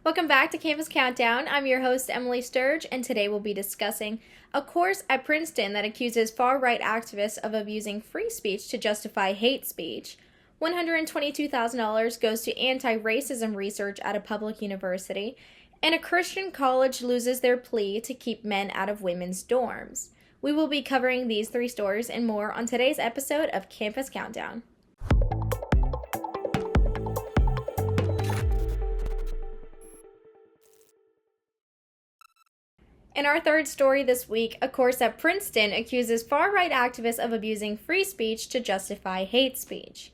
Welcome back to Campus Countdown. I'm your host, Emily Sturge, and today we'll be discussing a course at Princeton that accuses far-right activists of abusing free speech to justify hate speech. $122,000 goes to anti-racism research at a public university, and a Christian college loses their plea to keep men out of women's dorms. We will be covering these three stories and more on today's episode of Campus Countdown. In our third story this week, a course at Princeton accuses far-right activists of abusing free speech to justify hate speech.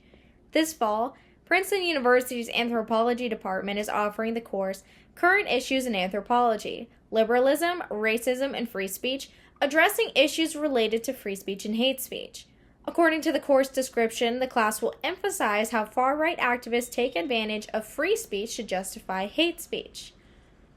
This fall, Princeton University's anthropology department is offering the course Current Issues in Anthropology, Liberalism, Racism, and Free Speech, addressing issues related to free speech and hate speech. According to the course description, the class will emphasize how far-right activists take advantage of free speech to justify hate speech.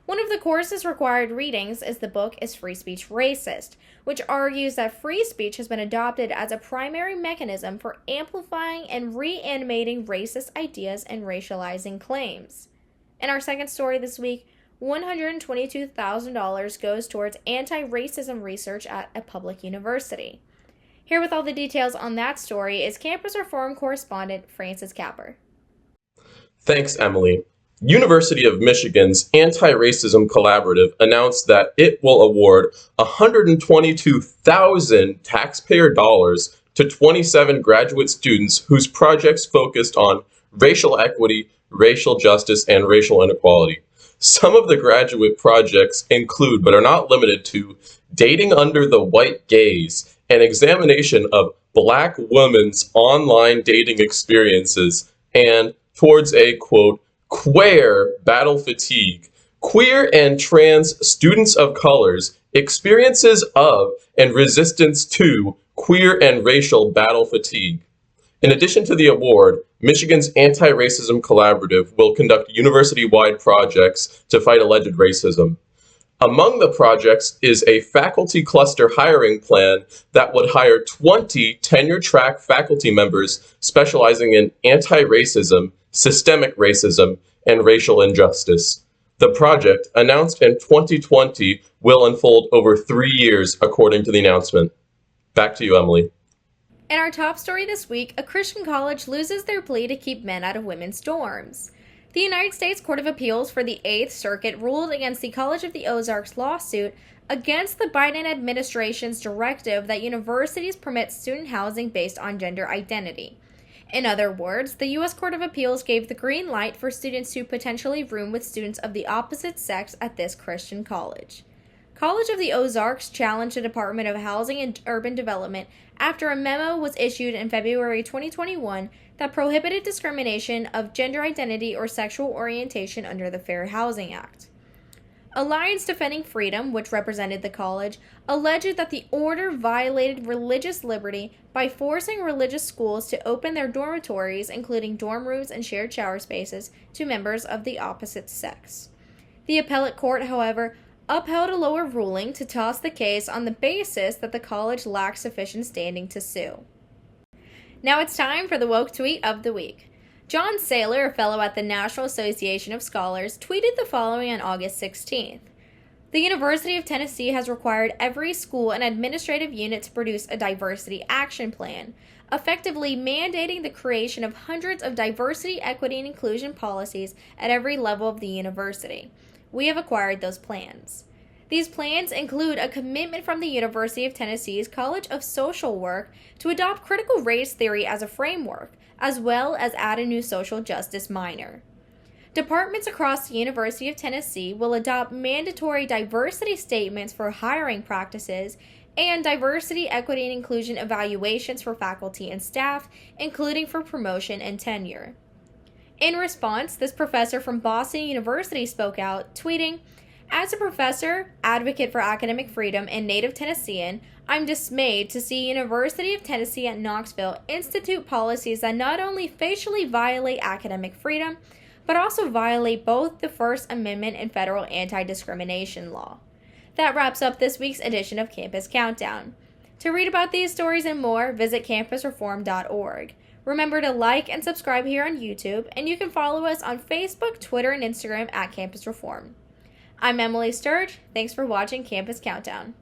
One of the course's required readings is the book Is Free Speech Racist?, which argues that free speech has been adopted as a primary mechanism for amplifying and reanimating racist ideas and racializing claims. In our second story this week, $122,000 goes towards anti-racism research at a public university. Here with all the details on that story is Campus Reform correspondent Francis Capper. Thanks, Emily. University of Michigan's Anti-Racism Collaborative announced that it will award $122,000 taxpayer dollars to 27 graduate students whose projects focused on racial equity, racial justice, and racial inequality. Some of the graduate projects include, but are not limited to, dating under the white gaze, an examination of Black women's online dating experiences, and towards a, quote, queer battle fatigue, queer and trans students of colors, experiences of and resistance to queer and racial battle fatigue. In addition to the award, Michigan's Anti-Racism Collaborative will conduct university-wide projects to fight alleged racism. Among the projects is a faculty cluster hiring plan that would hire 20 tenure-track faculty members specializing in anti-racism, systemic racism, and racial injustice. The project, announced in 2020, will unfold over 3 years, according to the announcement. Back to you, Emily. In our top story this week, a Christian college loses their plea to keep men out of women's dorms. The United States Court of Appeals for the 8th Circuit ruled against the College of the Ozarks lawsuit against the Biden administration's directive that universities permit student housing based on gender identity. In other words, the U.S. Court of Appeals gave the green light for students to potentially room with students of the opposite sex at this Christian college. College of the Ozarks challenged the Department of Housing and Urban Development after a memo was issued in February 2021 that prohibited discrimination of gender identity or sexual orientation under the Fair Housing Act. Alliance Defending Freedom, which represented the college, alleged that the order violated religious liberty by forcing religious schools to open their dormitories, including dorm rooms and shared shower spaces, to members of the opposite sex. The appellate court, however, upheld a lower ruling to toss the case on the basis that the college lacked sufficient standing to sue. Now it's time for the woke tweet of the week. John Saylor, a fellow at the National Association of Scholars, tweeted the following on August 16th. The University of Tennessee has required every school and administrative unit to produce a diversity action plan, effectively mandating the creation of hundreds of diversity, equity, and inclusion policies at every level of the university. We have acquired those plans. These plans include a commitment from the University of Tennessee's College of Social Work to adopt critical race theory as a framework, as well as add a new social justice minor. Departments across the University of Tennessee will adopt mandatory diversity statements for hiring practices and diversity, equity, and inclusion evaluations for faculty and staff, including for promotion and tenure. In response, this professor from Boston University spoke out, tweeting, "As a professor, advocate for academic freedom, and native Tennessean, I'm dismayed to see University of Tennessee at Knoxville institute policies that not only facially violate academic freedom, but also violate both the First Amendment and federal anti-discrimination law." That wraps up this week's edition of Campus Countdown. To read about these stories and more, visit campusreform.org. Remember to like and subscribe here on YouTube, and you can follow us on Facebook, Twitter, and Instagram at Campus Reform. I'm Emily Sturge. Thanks for watching Campus Countdown.